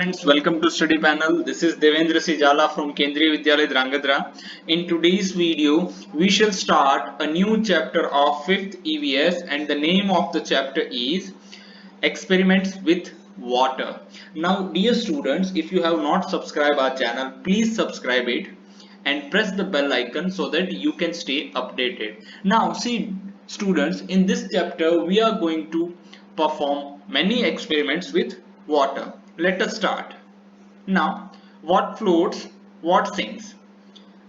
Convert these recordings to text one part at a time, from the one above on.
Friends, welcome to study panel. This is Devendra Sijala from Kendriya Vidyalaya Drangadra. In today's video, we shall start a new chapter of 5th EVS and the name of the chapter is Experiments with Water. Now, dear students, if you have not subscribed our channel, please subscribe it and press the bell icon so that you can stay updated. Now, see students, in this chapter, we are going to perform many experiments with water. Let us start. Now, what floats, what sinks?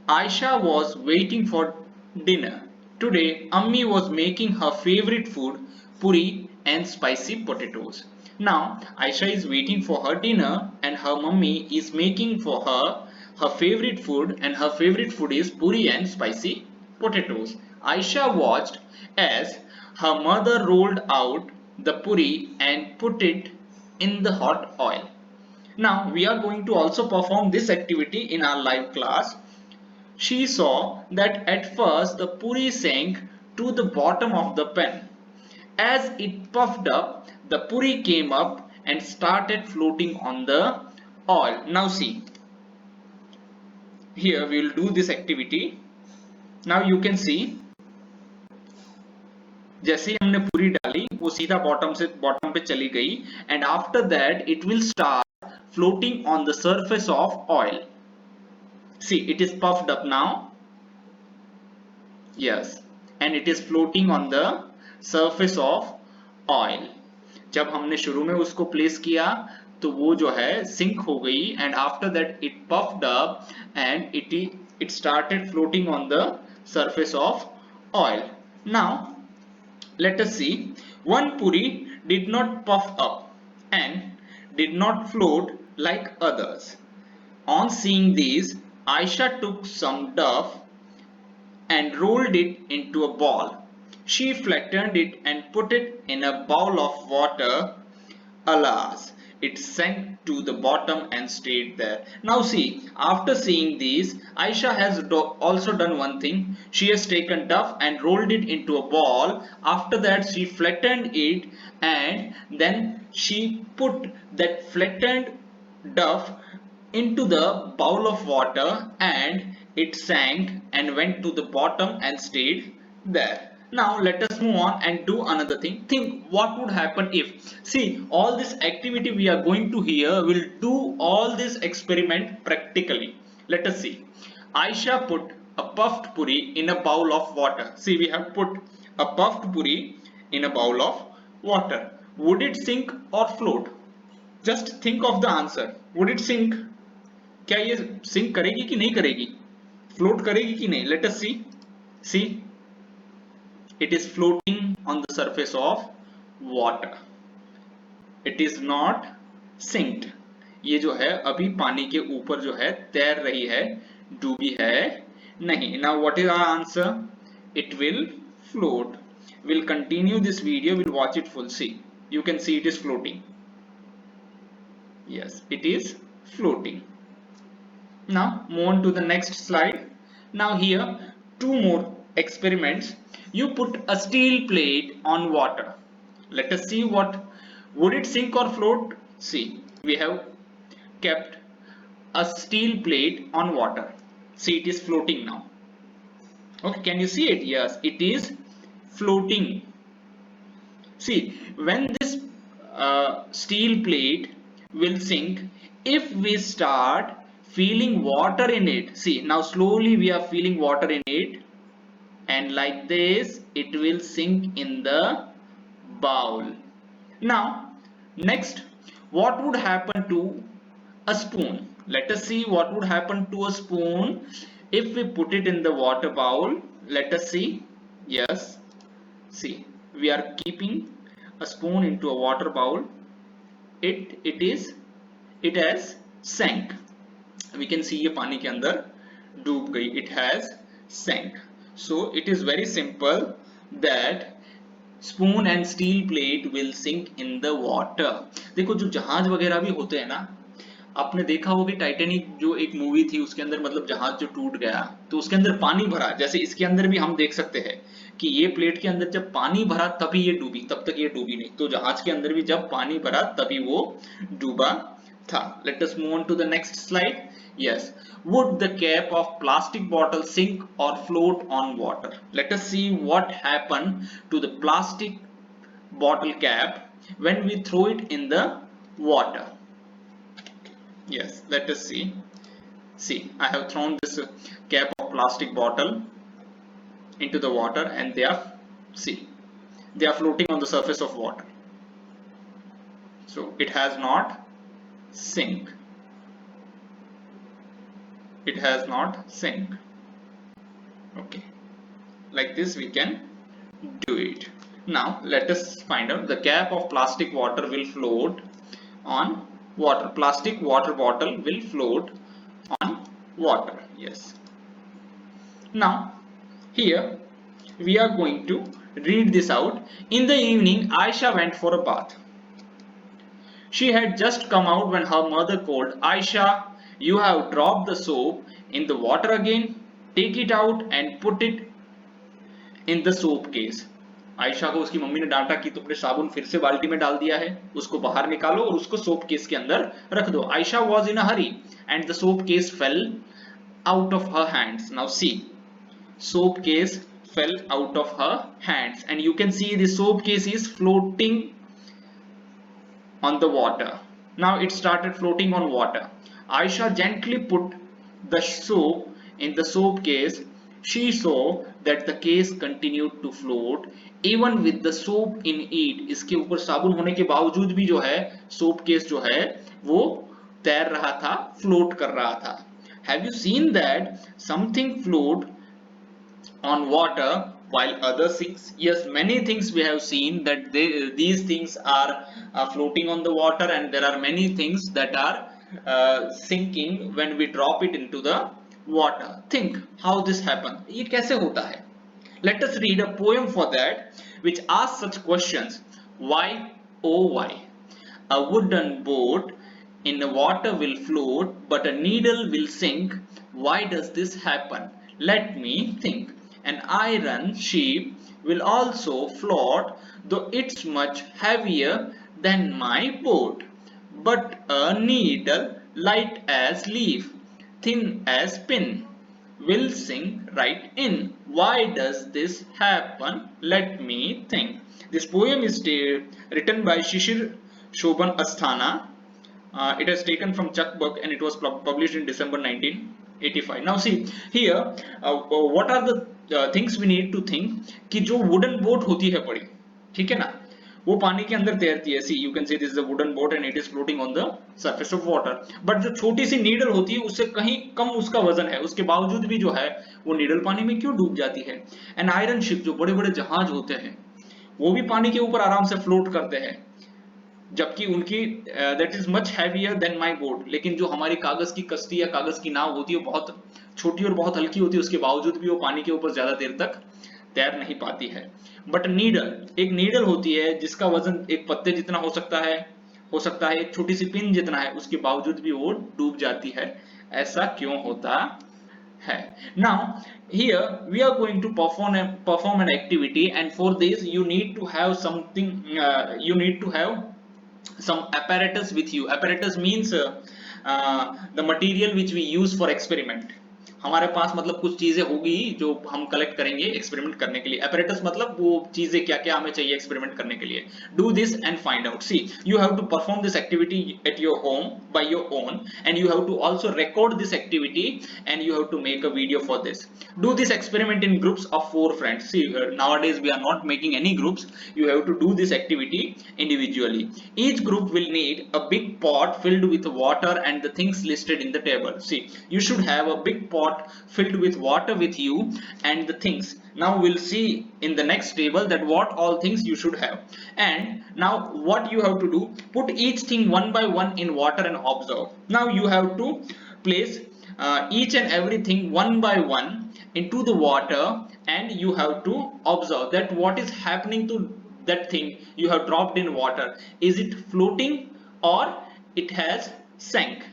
Aisha was waiting for dinner. Today, Ammi was making her favorite food, puri and spicy potatoes. Now, Aisha is waiting for her dinner and her mummy is making for her her favorite food, and her favorite food is puri and spicy potatoes. Aisha watched as her mother rolled out the puri and put it in the hot oil. Now we are going to also perform this activity in our live class. She saw that at first the puri sank to the bottom of the pan. As it puffed up, the puri came up and started floating on the oil. Now see, here we will do this activity. Now you can see, जैसे ही हमने पूरी डाली वो सीधा bottom पे चली गई and after that it will start floating on the surface of oil. See, it is puffed up now. Yes, and it is floating on the surface of oil. जब हमने शुरू में उसको प्लेस किया तो वो जो है सिंक हो गई and after that it puffed up and it started floating on the surface of oil. Now let us see. One puri did not puff up and did not float like others. On seeing these, Aisha took some dough and rolled it into a ball. She flattened it and put it in a bowl of water. Alas, it sank to the bottom and stayed there. Now see, after seeing these, Aisha has also done one thing. She has taken dough and rolled it into a ball. After that, she flattened it and then she put that flattened dough into the bowl of water and it sank and went to the bottom and stayed there. Now let us move on and do another thing. Think what would happen if, see, all this activity we are going to here will do all this experiment practically. Let us see. Aisha put a puffed puri in a bowl of water. See, we have put a puffed puri in a bowl of water. Would it sink or float? Just think of the answer. Would it sink? क्या ये sink करेगी कि नहीं करेगी? Float करेगी कि नहीं? Let us see. See, it is floating on the surface of water. It is not sinked. ये जो है अभी पानी के ऊपर जो है तैर रही है, डूबी है नहीं. Now what is our answer? It will float. We'll continue this video. We'll watch it full. See, you can see it is floating. Yes, it is floating. Now move on to the next slide. Now here two more experiments. You put a steel plate on water. Let us see what would it sink or float. See, we have kept a steel plate on water. See, it is floating now. Okay, can you see it? Yes, it is floating. See, when this steel plate will sink, if we start feeling water in it, see, now slowly we are feeling water in it and like this it will sink in the bowl. Now next, what would happen to a spoon? Let us see what would happen to a spoon if we put it in the water bowl. Let us see. Yes, see, we are keeping a spoon into a water bowl. It has sank. We can see ये पानी के अंदर डूब गई. It has sank. So it is very simple that spoon and steel plate will sink in the water. देखो जो जहाज वगैरह भी होते हैं ना, आपने देखा होगा टाइटैनिक जो एक मूवी थी उसके अंदर मतलब जहाज जो टूट गया तो उसके अंदर पानी भरा, जैसे इसके अंदर भी हम देख सकते हैं कि ये प्लेट के अंदर जब पानी भरा तभी ये डूबी, तब तक ये डूबी नहीं. तो जहाज के अंदर भी जब पानी भरा तभी वो डूबा था. Let us move on to the next slide. Yes, would the cap of plastic bottle sink or float on water? Let us see what happened to the plastic bottle cap when we throw it in the water. Yes, let us see. See, I have thrown this cap of plastic bottle into the water, and they are floating on the surface of water. So it has not sink. It has not sink. Okay, like this we can do it. Now let us find out. The cap of plastic water will float on water. Plastic water bottle will float on water. Yes. Now here we are going to read this out. In the evening, Aisha went for a bath. She had just come out when her mother called, Aisha, you have dropped the soap in the water again. Take it out and put it in the soap case. Ayesha को उसकी mummy ने डांटा कि तुमने साबुन फिर से बाल्टी में डाल दिया है, उसको बाहर निकालो और उसको सोप केस के अंदर रख दो. Ayesha was in a hurry and the soap case fell out of her hands. Now see, soap case fell out of her hands and you can see the soap case is floating on the water. Now it started floating on water. Aisha gently put the soap in the soap case. She saw that the case continued to float even with the soap in it. इसके ऊपर साबुन होने के बावजूद भी जो है soap case जो है वो तैर रहा था, फ्लोट कर रहा था. Have you seen that something float on water while other things? Yes, many things we have seen that these things are floating on the water, and there are many things that are sinking when we drop it into the water. Think how this happen. ये कैसे होता है? Let us read a poem for that which asks such questions. Why, oh why? A wooden boat in the water will float, but a needle will sink. Why does this happen? Let me think. An iron ship will also float, though it's much heavier than my boat. But a needle, light as leaf, thin as pin, will sink right in. Why does this happen? Let me think. This poem is written by Shishir Shobhan Asthana. It is taken from Chuck book and it was published in December 1985. Now see here, what are the things we need to think कि जो wooden boat होती है बड़ी, ठीक है ना, वो पानी के अंदर तैरती है. See, you can say this is a wooden boat and it is floating on the surface of water. But जो छोटी सी needle होती है उससे कहीं कम उसका वजन है, उसके बावजूद भी जो है वो needle पानी में क्यों डूब जाती है. An iron ship, जो बड़े बड़े जहाज होते हैं वो भी पानी के ऊपर आराम से फ्लोट करते हैं, जबकि उनकी that is much heavier than my boat. लेकिन जो हमारी कागज की कश्ती या कागज की नाव होती है वो बहुत छोटी और बहुत हल्की होती है, उसके बावजूद भी वो पानी के ऊपर ज्यादा देर तक तैर नहीं पाती है. बट नीडल, एक नीडल होती है जिसका वजन एक पत्ते जितना हो सकता है एक छोटी सी पिन जितना है, उसके बावजूद भी वो डूब जाती है. ऐसा क्यों होता है? Now here we are going to perform an activity, and for this you need to have something, you need to have some apparatus with you. Apparatus means the material which we use for experiment. हमारे पास मतलब कुछ चीजें होगी जो हम collect करेंगे experiment करने के लिए. apparatus मतलब वो चीजें क्या क्या हमें चाहिए एक्सपेरिमेंट करने के लिए. Do this and find out. See, you have to perform this activity at your home by your own, and you have to also record this activity and you have to make a video for this. Do this experiment in groups of 4 friends. See, nowadays we are not making any groups. You have to do this activity individually. Each group will need a big pot filled with water and the things listed in the table. See, you should have a big pot filled with water with you and the things. Now we'll see in the next table that what all things you should have. And now what you have to do, put each thing one by one in water and observe. Now you have to place each and everything one by one into the water, and you have to observe that what is happening to that thing you have dropped in water. Is it floating or it has sank?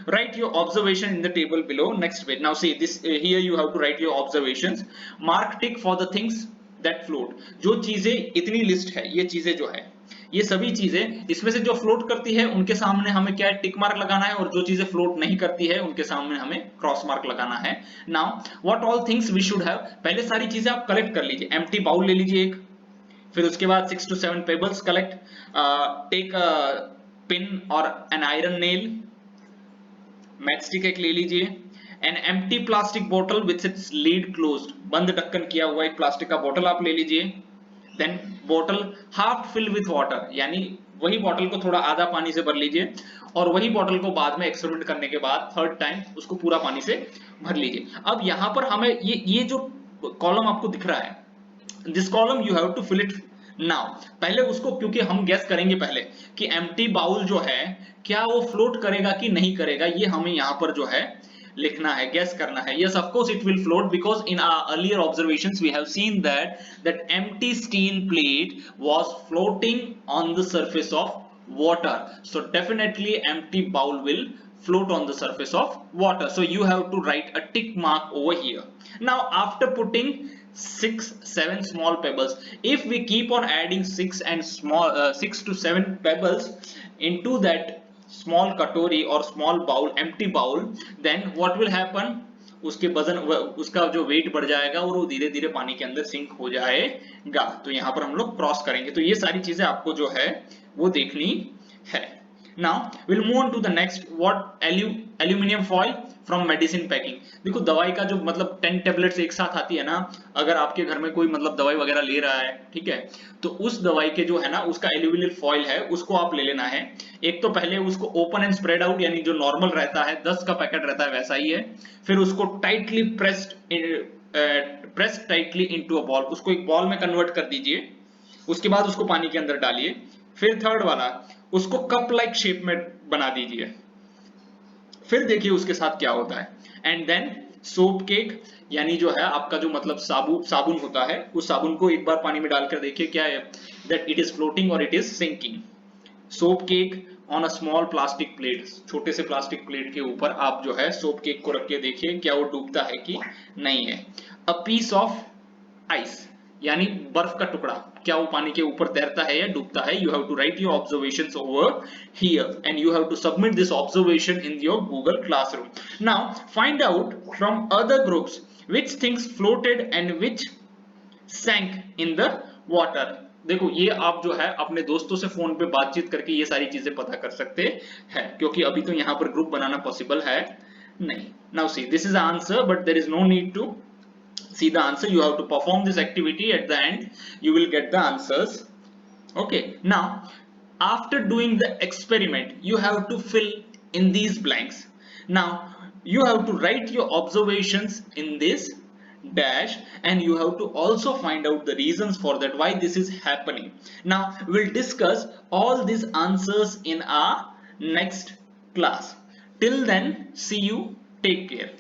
Write your observation in the table below. Next page. Now see this, here you have to write your observations. Mark tick for the things that float. जो चीजें इतनी list है, ये चीजें जो है ये सभी चीजें, इसमें से जो फ्लोट करती है उनके सामने हमें क्या है, टिक मार्क लगाना है, और जो चीजें फ्लोट नहीं करती है उनके सामने हमें क्रॉस मार्क लगाना है। Now what all things we should have, पहले सारी चीजें आप कलेक्ट कर लीजिए। एम्प्टी बाउल ले लीजिए एक, फिर उसके बाद 6 to 7 pebbles collect, take a pin और एन आयरन नेल, मैचस्टिक एक ले लीजिए, एन एम्प्टी प्लास्टिक बोतल विथ इट्स लीड क्लोज्ड, बंद ढक्कन किया हुआ एक प्लास्टिक का बोतल आप ले लीजिए। देन बोतल हाफ फिल विथ वाटर, यानी वही बोतल को थोड़ा आधा पानी से भर लीजिए, और वही बोतल को बाद में एक्सपेरिमेंट करने के बाद थर्ड टाइम उसको पूरा पानी से भर लीजिए। अब यहां पर हमें ये जो कॉलम आपको दिख रहा है, this column you have to fill it now. पहले उसको, क्योंकि हम गेस करेंगे पहले कि एम्प्टी बाउल जो है क्या वो फ्लोट करेगा कि नहीं करेगा, ये हमें यहां पर जो है लिखना है, गेस करना है। Yes, of course it will float, because in our earlier observations we have seen that empty steel plate was floating on the surface of water. So definitely empty bowl will float on the surface of water. So you have to write a tick mark over here. Now after putting 6-7 small pebbles, if we keep on adding 6 to 7 pebbles into that small katori or small bowl, empty bowl, then what will happen, उसके वजन, उसका जो wait बढ़ जाएगा और वो धीरे धीरे पानी के अंदर सिंक हो जाएगा। तो यहाँ पर हम लोग क्रॉस करेंगे, तो ये सारी चीजें आपको जो है वो देखनी है। Now we'll move on to the next, what aluminium foil from medicine packing। देखो दवाई का जो मतलब 10 टेबलेट्स एक साथ आती है ना, अगर आपके घर में कोई मतलब दवाई वगैरह ले रहा है, ठीक है, तो उस दवाई के जो है ना उसका एल्यूमिनियम फॉइल है उसको आप ले लेना है। एक तो पहले उसको ओपन एंड स्प्रेड आउट, यानी जो नॉर्मल रहता है 10 का पैकेट रहता है वैसा ही है, फिर उसको tightly press tightly into a ball, उसको एक बॉल में कन्वर्ट कर दीजिए, उसके बाद उसको पानी के अंदर डालिए। फिर थर्ड वाला, उसको कप लाइक शेप में बना दीजिए, फिर देखिए उसके साथ क्या होता है। एंड देन सोप केक, यानी जो है आपका जो मतलब साबुन होता है, उस साबुन को एक बार पानी में डालकर देखिए क्या है, दैट इट इज फ्लोटिंग और it is sinking. Soap cake on a small plastic plate, छोटे से प्लास्टिक प्लेट के ऊपर आप जो है सोप केक को रख के देखिए क्या वो डूबता है कि नहीं है। अ पीस ऑफ आइस, यानी बर्फ का टुकड़ा, क्या वो पानी के ऊपर तैरता है या डूबता है। You have to write your observations over here and you have to submit this observation in your Google classroom. Now find out from other groups which things floated and which sank in the water. देखो ये आप जो है अपने दोस्तों से phone पे बातचीत करके ये सारी चीजें पता कर सकते हैं, क्योंकि अभी तो यहाँ पर ग्रुप बनाना पॉसिबल है नहीं। Now see this is the answer, but there is no need to see the answer, you have to perform this activity, at the end you will get the answers। Okay, now after doing the experiment you have to fill in these blanks। Now you have to write your observations in this dash, and you have to also find out the reasons for that, why this is happening। Now we'll discuss all these answers in our next class. Till then, see you, take care।